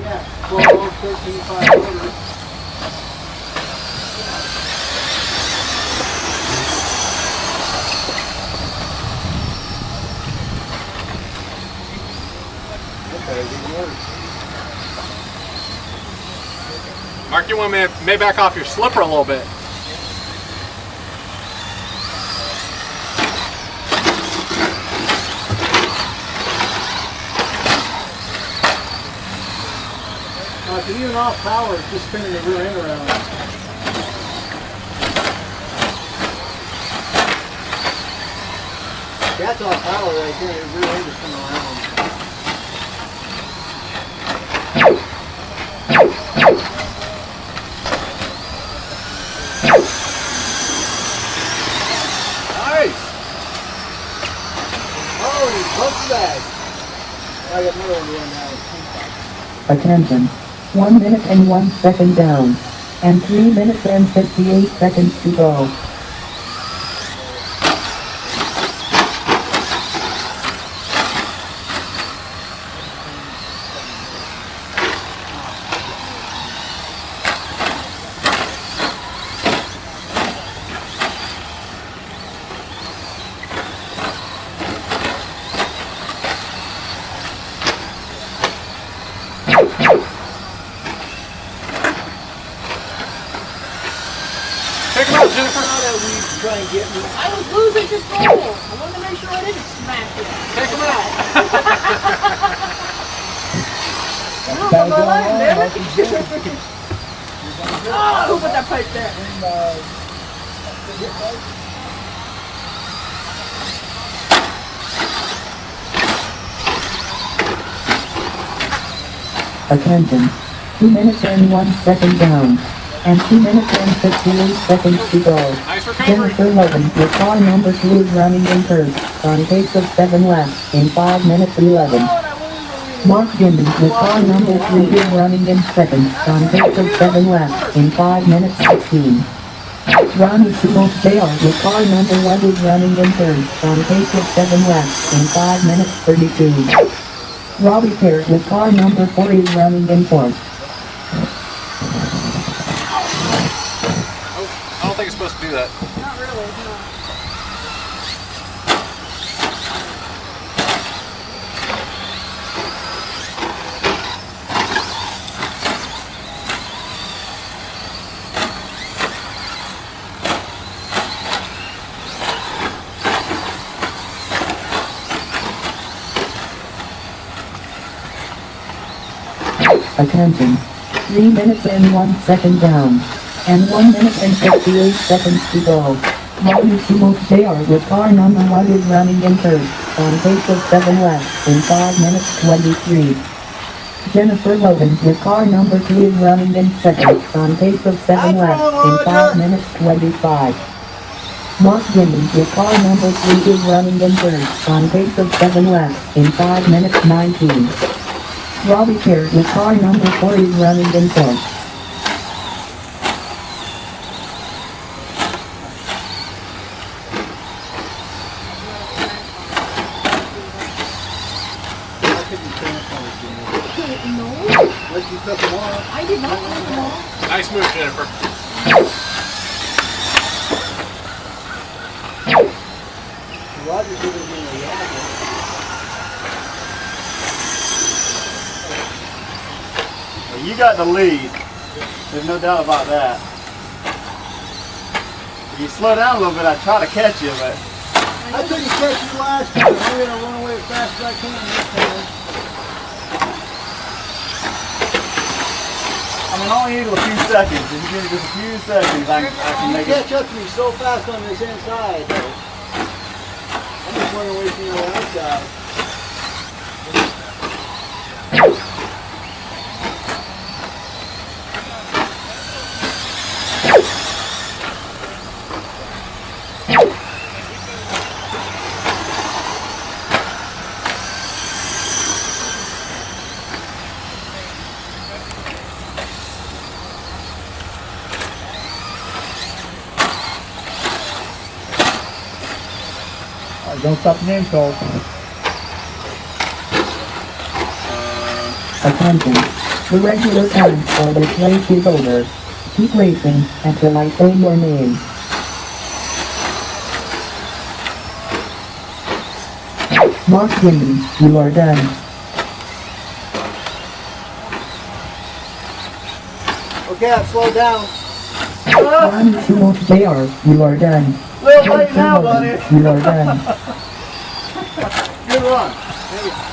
Yeah, 12, 13, 500. Okay, even worse. Mark, you want me to may back off your slipper a little bit. If even off power, it's just spinning the rear end around. That's off power right there, the rear end is coming around. Nice! Holy bump bag! I got another one going now. Attention. 1 minute and 1 second down. And 3 minutes and 58 seconds to go. Take him out, Jennifer. How that weed try and get me? I was losing control. I wanted to make sure I didn't smash it. Take him out. No, for my life, man. Oh, who put that pipe there? Attention. 2 minutes and 1 second down. And 2 minutes and 58 seconds to go. Nice recovery. Jennifer Logan with car number 2 is running in third. On pace of 7 laps in 5 minutes 11. Mark Gimby with car number 3 is running in second. On pace of 7 laps in 5 minutes 16. Ronnie Sumos Jr. with car number 1 is running in third. On pace of 7 laps in 5 minutes 32. Robbie Pear with car number 4 is running in fourth. I don't think it's supposed to do that. Not really, no. Attention. 3 minutes and 1 second down. And 1 minute and 58 seconds to go. Ronnie Sumos Jr. with car number 1 is running in third. On pace of 7 laps in 5 minutes 23. Jennifer Logan with car number 2 is running in second. On pace of 7 laps in 5 minutes 25. Mark Gimby with car number 3 is running in third. On pace of 7 laps in 5 minutes 19. Robbie Pear with car number 4 is running in fourth. Let you cut them off. I did not want them all. Nice move, Jennifer. Roger didn't give me a yard. You got the lead. There's no doubt about that. If you slow down a little bit, I try to catch you, but I couldn't catch you last time. I'm gonna run away as fast as I can this time. I mean, all I need is a few seconds. If you give me just a few seconds, I can make it. You catch up to me so fast on this inside, though. I'm just running away from the outside. Don't stop the name call. Attention. The regular time for this race is over. Keep racing until I say your name. Mark Windy, you are done. Okay, I've slowed down. Ronnie Sumo JR, you are done. Little late now, buddy. You are done. Good run.